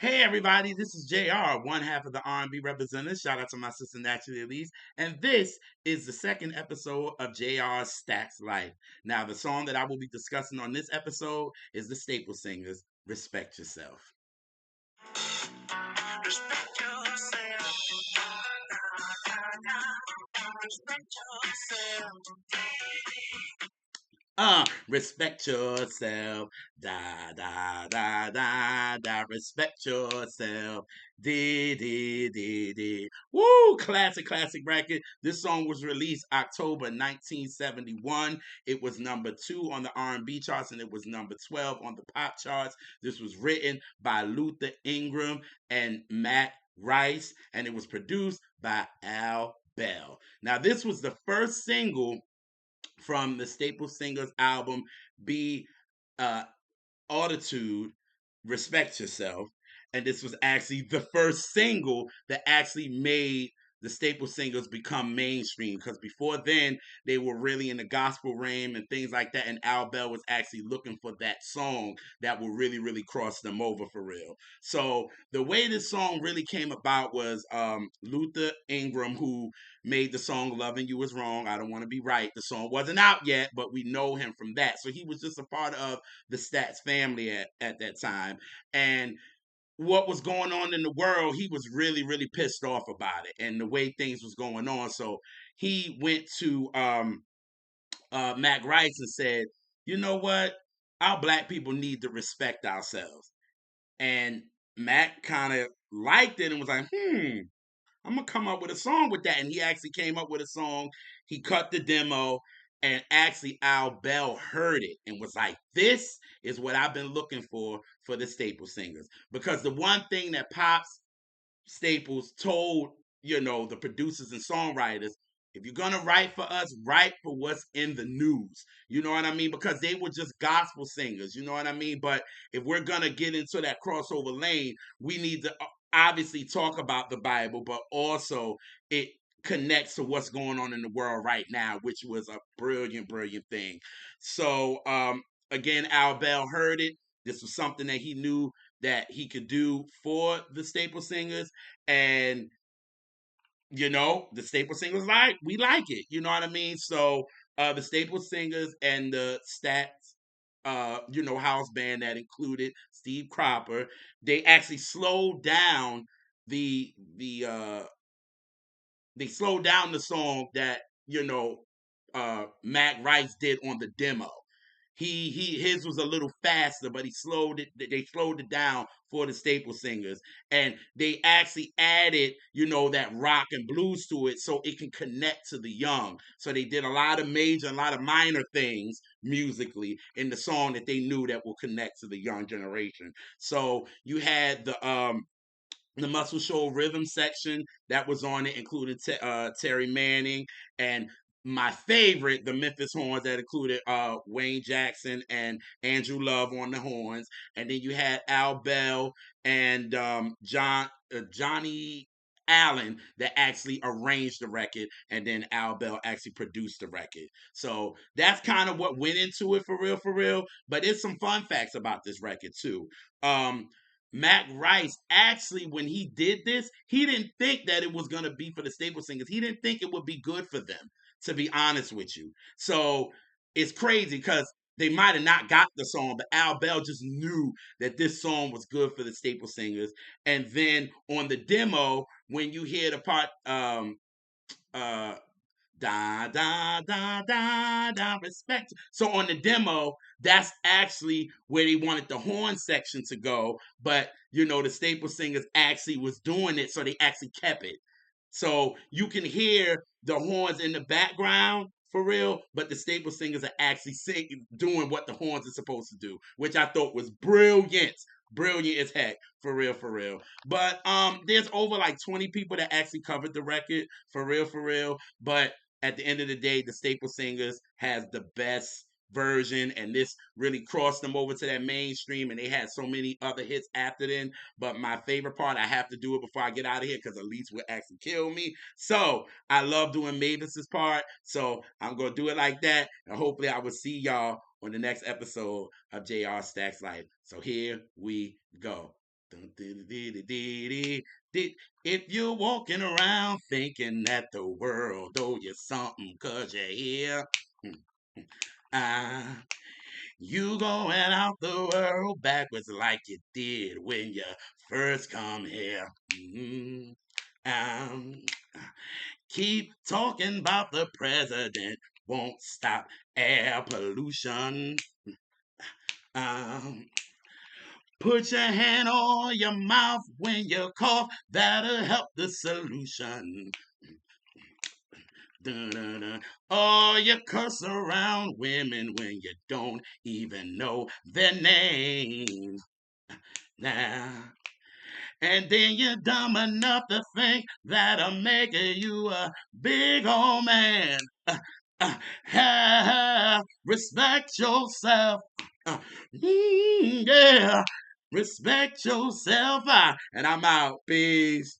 Hey everybody, this is JR, one half of the R&B representatives. Shout out to my sister Naturally Elise. And this is the second episode of JR's Stax Life. Now, the song that I will be discussing on this episode is the Staple Singers, Respect Yourself. Respect yourself. Respect yourself. Respect yourself. Da da da da da. Respect yourself. Dee dee dee dee. Woo! Classic record. This song was released October 1971. It was number 2 on the R&B charts and it was number 12 on the pop charts. This was written by Luther Ingram and Matt Rice, and it was produced by Al Bell. Now, this was the first single from the Staple Singers album, Be uh, Attitude, Respect Yourself. And this was actually the first single that actually made the Staple Singers become mainstream, because before then they were really in the gospel realm and things like that, and Al Bell was actually looking for that song that will really cross them over for real. So the way this song really came about was Luther Ingram, who made the song Loving You Is Wrong, I Don't Want to Be Right. The song wasn't out yet, but we know him from that. So he was just a part of the Stax family at that time. And what was going on in the world, he was really pissed off about it and the way things was going on. So he went to Mac Rice and said, you know what? Our black people need to respect ourselves. And Mac kind of liked it and was like, I'm gonna come up with a song with that. And he actually came up with a song. He cut the demo, and actually Al Bell heard it and was like, "This is what I've been looking for the Staple Singers." Because the one thing that Pops Staples told the producers and songwriters, if you're gonna write for us, write for what's in the news. You know what I mean? Because they were just gospel singers. You know what I mean? But if we're gonna get into that crossover lane, we need to obviously talk about the Bible, but also it connects to what's going on in the world right now, which was a brilliant thing. So again, Al Bell heard it. This was something that he knew that he could do for the Staple Singers, and the Staple Singers we like it. You know what I mean? So the Staple Singers and the Stax house band that included Steve Cropper, they actually slowed down the they slowed down the song that Mac Rice did on the demo. He his was a little faster, but they slowed it down for the Staple Singers, and they actually added that rock and blues to it so it can connect to the young. So they did a lot of major and a lot of minor things musically in the song that they knew that will connect to the young generation. So you had the Muscle Shoal rhythm section that was on it, included Terry Manning, and my favorite, the Memphis horns, that included Wayne Jackson and Andrew Love on the horns. And then you had Al Bell and Johnny Allen that actually arranged the record, and then Al Bell actually produced the record. So that's kind of what went into it for real. But there's some fun facts about this record too. Mac Rice actually, when he did this, he didn't think that it was going to be for the Staple Singers. He didn't think it would be good for them, to be honest with you. So it's crazy because they might have not got the song, but Al Bell just knew that this song was good for the Staple Singers. And then on the demo, when you hear the part, uh, da da da da da respect. So on the demo, that's actually where they wanted the horn section to go, but the Staple Singers actually was doing it, so they actually kept it. So you can hear the horns in the background for real, but the Staple Singers are actually doing what the horns are supposed to do, which I thought was brilliant. Brilliant as heck, for real. But there's over like 20 people that actually covered the record, for real. But at the end of the day, the Staple Singers has the best version, and this really crossed them over to that mainstream, and they had so many other hits after then. But my favorite part, I have to do it before I get out of here because Elise will actually kill me. So I love doing Mavis's part, so I'm gonna do it like that, and hopefully I will see y'all on the next episode of JR Stax Life. So here we go. Dun, If you're walking around thinking that the world owe you something cause you're here, uh, you going out the world backwards like you did when you first come here. Mhm. Um, Keep talking about the president won't stop air pollution. Um, Put your hand on your mouth when you cough. That'll help the solution. Dun-dun-dun. Oh, you curse around women when you don't even know their name. Now, and then you're dumb enough to think that'll make you a big old man. Respect yourself. Yeah, respect yourself. And I'm out. Peace.